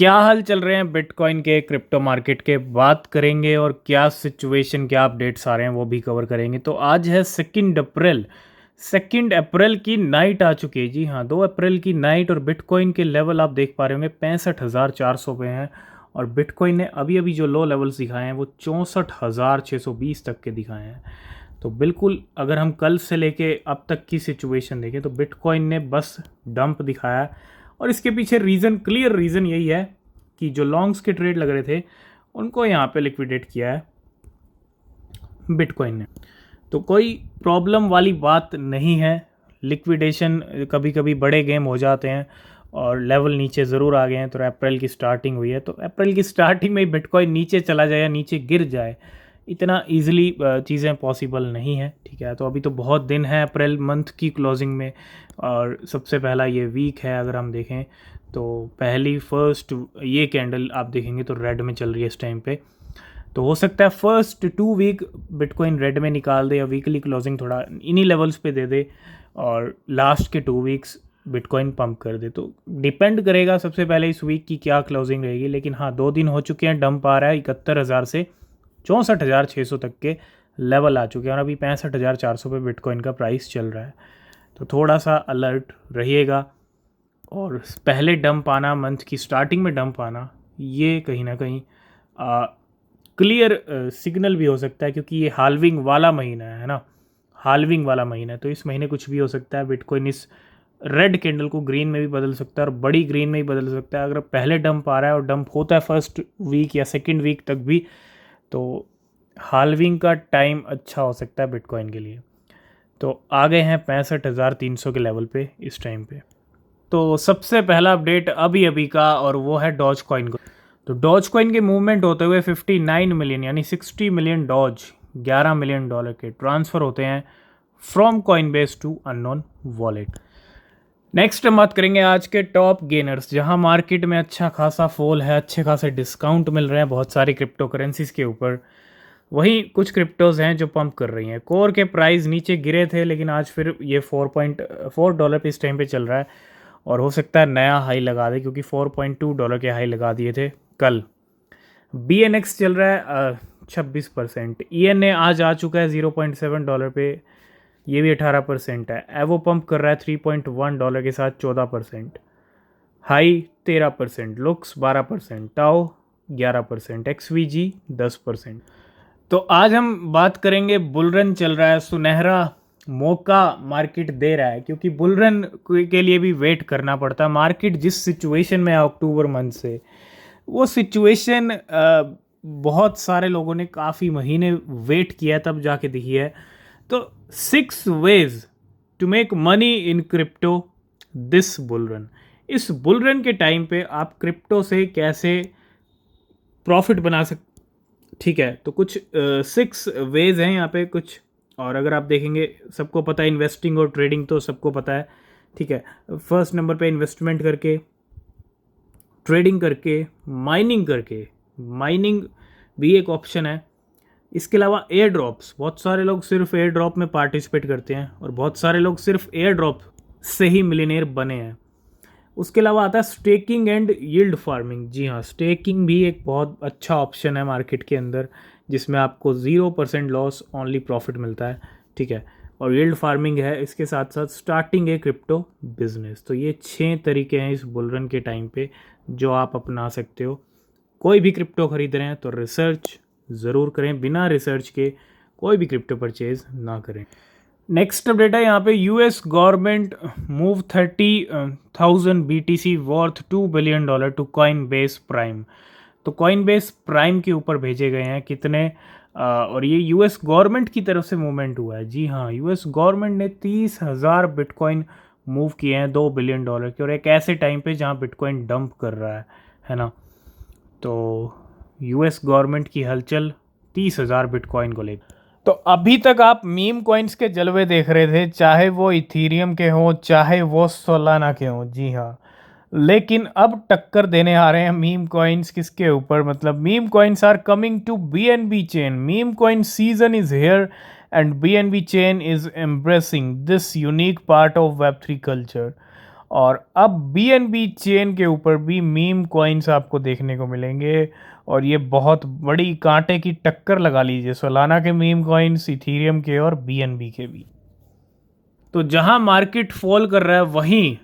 क्या हाल चल रहे हैं बिटकॉइन के, क्रिप्टो मार्केट के? बात करेंगे और क्या सिचुएशन, क्या अपडेट्स आ रहे हैं वो भी कवर करेंगे। तो आज है 2 अप्रैल। 2 अप्रैल की नाइट आ चुकी है। जी हाँ, 2 अप्रैल की नाइट। और बिटकॉइन के लेवल आप देख पा रहे होंगे 65,400 पे हैं। और बिटकॉइन ने अभी अभी जो लो लेवल्स दिखाए हैं वो 64,620 तक के दिखाए हैं। तो बिल्कुल अगर हम कल से लेके अब तक की सिचुएशन देखें तो बिटकॉइन ने बस डंप दिखाया है। और इसके पीछे रीज़न, क्लियर रीज़न यही है कि जो लॉन्ग्स के ट्रेड लग रहे थे उनको यहाँ पे लिक्विडेट किया है बिटकॉइन ने। तो कोई प्रॉब्लम वाली बात नहीं है। लिक्विडेशन कभी कभी बड़े गेम हो जाते हैं और लेवल नीचे ज़रूर आ गए हैं। तो अप्रैल की स्टार्टिंग हुई है, तो अप्रैल की स्टार्टिंग में ही बिटकॉइन नीचे चला जाए या नीचे गिर जाए, इतना इजीली चीज़ें पॉसिबल नहीं है। ठीक है, तो अभी तो बहुत दिन है अप्रैल मंथ की क्लोजिंग में। और सबसे पहला ये वीक है, अगर हम देखें तो पहली फर्स्ट ये कैंडल आप देखेंगे तो रेड में चल रही है इस टाइम पे। तो हो सकता है फर्स्ट 2 वीक बिटकॉइन रेड में निकाल दे या वीकली क्लोजिंग थोड़ा इन्हीं लेवल्स पे दे दे, और लास्ट के 2 वीक्स बिटकॉइन पंप कर दे। तो डिपेंड करेगा सबसे पहले इस वीक की क्या क्लोजिंग रहेगी। लेकिन हाँ, 2 दिन हो चुके हैं, डंप आ रहा है 71,000 से 64,600 तक के लेवल आ चुके हैं। और अभी 65,400 पे बिटकॉइन का प्राइस चल रहा है। तो थोड़ा सा अलर्ट रहिएगा। और पहले डंप आना, मंथ की स्टार्टिंग में डंप आना, ये कहीं ना कहीं क्लियर सिग्नल भी हो सकता है, क्योंकि ये हाल्विंग वाला महीना है ना। हाल्विंग वाला महीना है, तो इस महीने कुछ भी हो सकता है। बिटकॉइन इस रेड कैंडल को ग्रीन में भी बदल सकता है और बड़ी ग्रीन में भी बदल सकता है। अगर पहले डंप आ रहा है और डंप होता है फर्स्ट वीक या सेकेंड वीक तक भी, तो हाल्विंग का टाइम अच्छा हो सकता है बिटकॉइन के लिए। तो आ गए हैं 65,300 के लेवल पे इस टाइम पे। तो सबसे पहला अपडेट अभी अभी का, और वो है डॉज कॉइन को। तो डॉज कॉइन के मूवमेंट होते हुए 59 मिलियन यानी 60 मिलियन डॉज, $11 मिलियन के ट्रांसफ़र होते हैं from Coinbase to unknown wallet. Next हम बात करेंगे आज के टॉप गेनर्स, जहां मार्केट में अच्छा खासा फॉल है, अच्छे खासे डिस्काउंट मिल रहे हैं बहुत सारी क्रिप्टो करेंसीज के ऊपर। वहीं कुछ क्रिप्टोज़ हैं जो पंप कर रही हैं। कोर के प्राइस नीचे गिरे थे, लेकिन आज फिर ये $4.4 पे इस टाइम पे चल रहा है। और हो सकता है नया हाई लगा दे, क्योंकि $4.2 के हाई लगा दिए थे कल। BNX चल रहा है 26%। ENA आज आ चुका है $0.7 पे, ये भी 18% है। एवो पंप कर रहा है $3.1 के साथ 14%। High 13%, looks 12%, tau 11%, XVG 10%। तो आज हम बात करेंगे, बुलरन चल रहा है, सुनहरा मौका मार्केट दे रहा है, क्योंकि बुलरन के लिए भी वेट करना पड़ता है। मार्केट जिस सिचुएशन में है अक्टूबर मंथ से, वो सिचुएशन बहुत सारे लोगों ने काफ़ी महीने वेट किया तब जाके दिखी है। तो 6 ways to make money in crypto this bull run. इस बुलरन के टाइम पे आप क्रिप्टो से कैसे प्रॉफिट बना सकते। ठीक है, तो कुछ 6 वेज हैं यहाँ पे कुछ। और अगर आप देखेंगे, सबको पता है इन्वेस्टिंग और ट्रेडिंग, तो सबको पता है। ठीक है, फर्स्ट नंबर पे इन्वेस्टमेंट करके, ट्रेडिंग करके, माइनिंग करके। माइनिंग भी एक ऑप्शन है। इसके अलावा एयर ड्रॉप्स, बहुत सारे लोग सिर्फ एयर ड्रॉप में पार्टिसिपेट करते हैं और बहुत सारे लोग सिर्फ एयर ड्रॉप से ही मिलियनेयर बने हैं। उसके अलावा आता है स्टेकिंग एंड यील्ड फार्मिंग। जी हाँ, स्टेकिंग भी एक बहुत अच्छा ऑप्शन है मार्केट के अंदर, जिसमें आपको 0% लॉस, ओनली प्रॉफिट मिलता है। ठीक है, और यील्ड फार्मिंग है। इसके साथ साथ स्टार्टिंग है क्रिप्टो बिजनेस। तो ये 6 तरीके हैं इस बुलरन के टाइम पे जो आप अपना सकते हो। कोई भी क्रिप्टो खरीद रहे हैं तो रिसर्च ज़रूर करें, बिना रिसर्च के कोई भी क्रिप्टो परचेज ना करें। नेक्स्ट अपडेट है यहाँ पे, US government move 30,000 BTC worth $2 billion to Coinbase Prime. तो कॉइन बेस प्राइम के ऊपर भेजे गए हैं कितने, और ये US गवर्नमेंट की तरफ से मूवमेंट हुआ है। जी हाँ, US गवर्नमेंट ने 30,000 बिटकॉइन मूव किए हैं $2 बिलियन के, और एक ऐसे टाइम पे जहाँ बिटकॉइन डंप कर रहा है ना। तो US गवर्नमेंट की हलचल 30,000 बिटकॉइन को लेकर। तो अभी तक आप मीम कॉइन्स के जलवे देख रहे थे, चाहे वो इथीरियम के हों, चाहे वो सोलाना के हों। जी हाँ, लेकिन अब टक्कर देने आ रहे हैं मीम कॉइन्स किसके ऊपर, मतलब meme coins are coming to BNB chain. Meme coin season is here and BNB chain is embracing this unique part of Web3 culture. और अब BNB चेन के ऊपर भी मीम कॉइन्स आपको देखने को मिलेंगे और ये बहुत बड़ी कांटे की टक्कर लगा लीजिए सोलाना के मीम कॉइन्स, इथीरियम के और BNB के भी। तो जहां मार्केट फॉल कर रहा है वहीं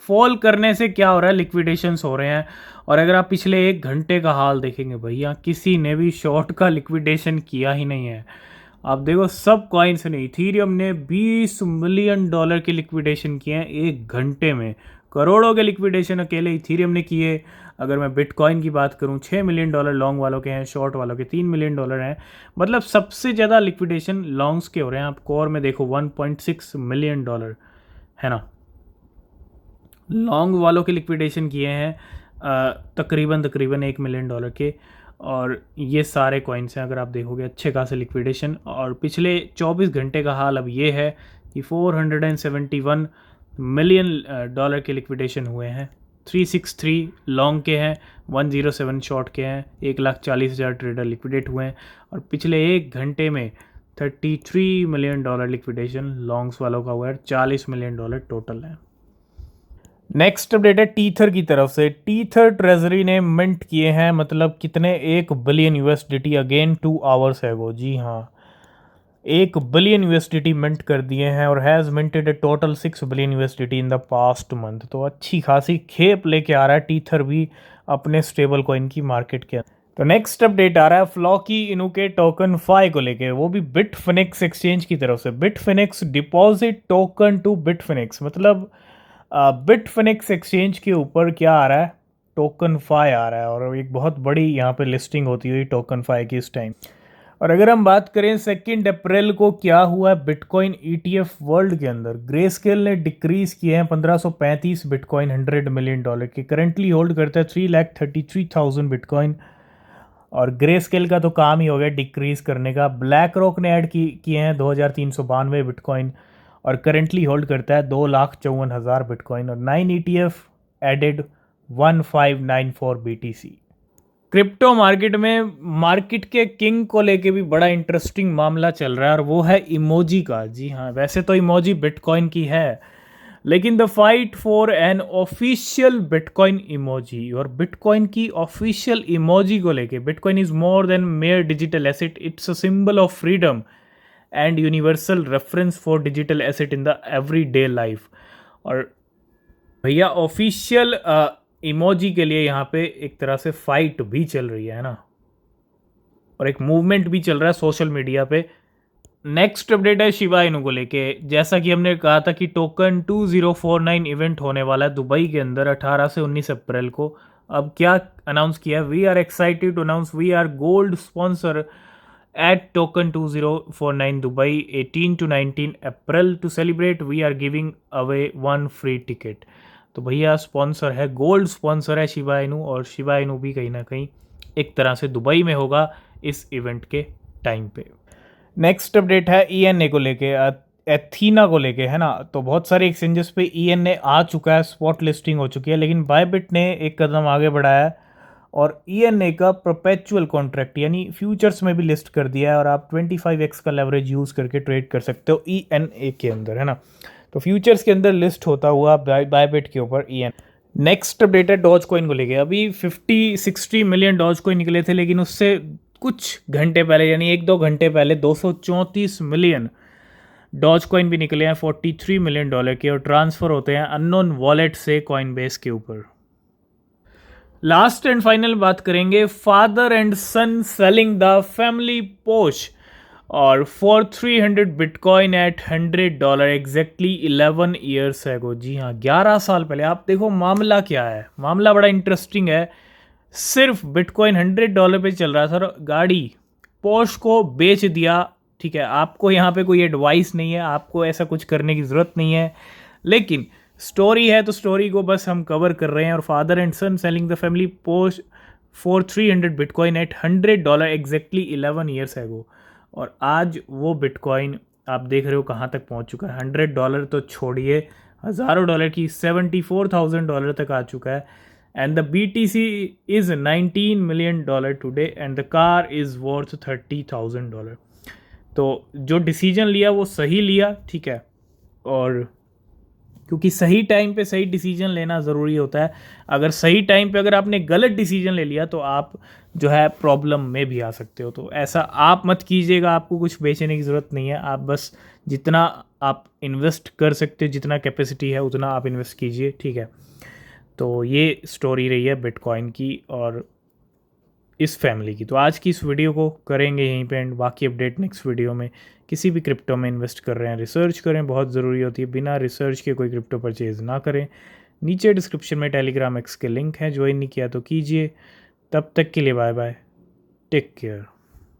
फॉल करने से क्या हो रहा है, लिक्विडेशंस हो रहे हैं। और अगर आप पिछले 1 घंटे का हाल देखेंगे भैया, किसी ने भी शॉर्ट का लिक्विडेशन किया ही नहीं है। आप देखो सब कॉइन्स ने, इथीरियम ने $20 मिलियन के लिक्विडेशन किए हैं 1 घंटे में। करोड़ों के लिक्विडेशन अकेले इथीरियम ने किए। अगर मैं बिटकॉइन की बात करूं, $6 मिलियन लॉन्ग वालों के हैं, शॉर्ट वालों के $3 मिलियन हैं। मतलब सबसे ज़्यादा लिक्विडेशन लॉन्ग्स के हो रहे हैं। आप कोर में देखो $1.6 मिलियन है ना, लॉन्ग वालों के लिक्विडेशन किए हैं तकरीबन $1 मिलियन के। और ये सारे कॉइन्स हैं, अगर आप देखोगे अच्छे खासे लिक्विडेशन। और पिछले 24 घंटे का हाल अब ये है कि $471 मिलियन के लिक्विडेशन हुए हैं। 363 लॉन्ग के हैं, 107 शॉर्ट के हैं, 1,40,000 ट्रेडर लिक्विडेट हुए हैं। और पिछले 1 घंटे में $33 मिलियन लिक्विडेशन लॉन्ग्स वालों का हुआ है, $40 मिलियन टोटल है। नेक्स्ट अपडेट है टीथर की तरफ से। टीथर ट्रेजरी ने मिंट किए हैं, मतलब कितने, 1 बिलियन USDT अगेन 2 आवर्स एगो। जी हाँ, 1 बिलियन USDT मिंट कर दिए हैं और has minted A total 6 billion USDT in the past month. तो अच्छी खासी खेप लेके आ रहा है टीथर भी अपने स्टेबल कॉइन की मार्केट के अंदर। तो नेक्स्ट अपडेट आ रहा है फ्लॉकी इनू के टोकन फाई को लेके, वो भी बिटफिनिक्स एक्सचेंज की तरफ से। बिटफिनिक्स डिपॉजिट टोकन टू बिटफिनिक्स, मतलब बिटफिनिक्स एक्सचेंज के ऊपर क्या आ रहा है, टोकन फाई आ रहा है। और एक बहुत बड़ी यहाँ पे लिस्टिंग होती हुई टोकन फाई की इस टाइम। और अगर हम बात करें 2 अप्रैल को क्या हुआ है बिटकॉइन ETF वर्ल्ड के अंदर, ग्रेस्केल ने डिक्रीज किए हैं 1535 बिटकॉइन $100 मिलियन के। करेंटली होल्ड करता है 3,33,000 बिटकॉइन। और ग्रेस्केल का तो काम ही हो गया डिक्रीज करने का। ब्लैक रॉक ने ऐड किए हैं 2,392 बिटकॉइन और करेंटली होल्ड करता है 2,54,000 बिटकॉइन। और 9 ETF added 1594 BTC। Crypto market में मार्केट के किंग को लेके भी बड़ा इंटरेस्टिंग मामला चल रहा है और वो है इमोजी का। जी हाँ, वैसे तो इमोजी बिटकॉइन की है, लेकिन the fight for an official bitcoin emoji और बिटकॉइन की ऑफिशियल इमोजी को लेके, bitcoin is more than mayor digital asset, it's a symbol of freedom and universal reference for digital asset in the everyday life. और भैया official emoji के लिए यहाँ पे एक तरह से फाइट भी चल रही है ना, और एक मूवमेंट भी चल रहा है सोशल मीडिया पे। नेक्स्ट अपडेट है शिबा इनू को लेके। जैसा कि हमने कहा था कि टोकन 2049 इवेंट होने वाला है दुबई के अंदर 18 से 19 अप्रैल को। अब क्या अनाउंस किया है, we are excited to announce we are gold sponsor at Token 2049 Dubai 18 to 19 April. To celebrate we are giving away 1 free ticket. तो भैया स्पॉन्सर है, गोल्ड स्पॉन्सर है शिबा इनू, और शिबा इनू भी कहीं ना कहीं एक तरह से दुबई में होगा इस इवेंट के टाइम पे। नेक्स्ट अपडेट है ENA को लेके, एथीना को लेके, है ना। तो बहुत सारे एक्सचेंजेस पे ENA आ चुका है, स्पॉट लिस्टिंग हो चुकी है, लेकिन बायबिट ने एक कदम आगे बढ़ाया है और ENA का परपेचुअल कॉन्ट्रैक्ट यानी फ्यूचर्स में भी लिस्ट कर दिया है। और आप 25x का लेवरेज यूज़ करके ट्रेड कर सकते हो ENA के अंदर, है ना। तो फ्यूचर्स के अंदर लिस्ट होता हुआ बायबिट के ऊपर ENA। नेक्स्ट अपडेट है डॉज कॉइन को लेके। अभी 50-60 मिलियन डॉज कॉइन निकले थे, लेकिन उससे कुछ घंटे पहले यानी 1-2 घंटे पहले 234 मिलियन डॉज कॉइन भी निकले हैं $43 मिलियन के, और ट्रांसफ़र होते हैं अननोन वॉलेट से कॉइन बेस के ऊपर। लास्ट एंड फाइनल बात करेंगे father and son selling the family Porsche और for 300 bitcoin at $100 exactly 11 years ago. जी हाँ, 11 साल पहले। आप देखो मामला क्या है, मामला बड़ा इंटरेस्टिंग है। सिर्फ बिटकॉइन $100 पे चल रहा था और गाड़ी पोर्श को बेच दिया। ठीक है, आपको यहाँ पे कोई एडवाइस नहीं है, आपको ऐसा कुछ करने की ज़रूरत नहीं है, लेकिन स्टोरी है तो स्टोरी को बस हम कवर कर रहे हैं। और father and son selling the family Porsche for 300 bitcoin at $100 exactly 11 years ago. और आज वो बिटकॉइन आप देख रहे हो कहाँ तक पहुँच चुका है। $100 तो छोड़िए, हज़ारों डॉलर की $74,000 तक आ चुका है। And the BTC is $19 million today and the car is worth $30,000। तो जो डिसीजन लिया वो सही लिया, ठीक है। और क्योंकि सही टाइम पे सही डिसीजन लेना ज़रूरी होता है। अगर सही टाइम पे अगर आपने गलत डिसीजन ले लिया तो आप जो है प्रॉब्लम में भी आ सकते हो। तो ऐसा आप मत कीजिएगा, आपको कुछ बेचने की ज़रूरत नहीं है। आप बस जितना आप इन्वेस्ट कर सकते हो, जितना कैपेसिटी है उतना आप इन्वेस्ट कीजिए, ठीक है। तो ये स्टोरी रही है बिटकॉइन की और इस फैमिली की। तो आज की इस वीडियो को करेंगे यहीं पे एंड, बाकी अपडेट नेक्स्ट वीडियो में। किसी भी क्रिप्टो में इन्वेस्ट कर रहे हैं रिसर्च करें, बहुत ज़रूरी होती है। बिना रिसर्च के कोई क्रिप्टो परचेज़ ना करें। नीचे डिस्क्रिप्शन में टेलीग्राम एक्स के लिंक है, ज्वाइन नहीं किया तो कीजिए। तब तक के लिए बाय बाय, टेक केयर।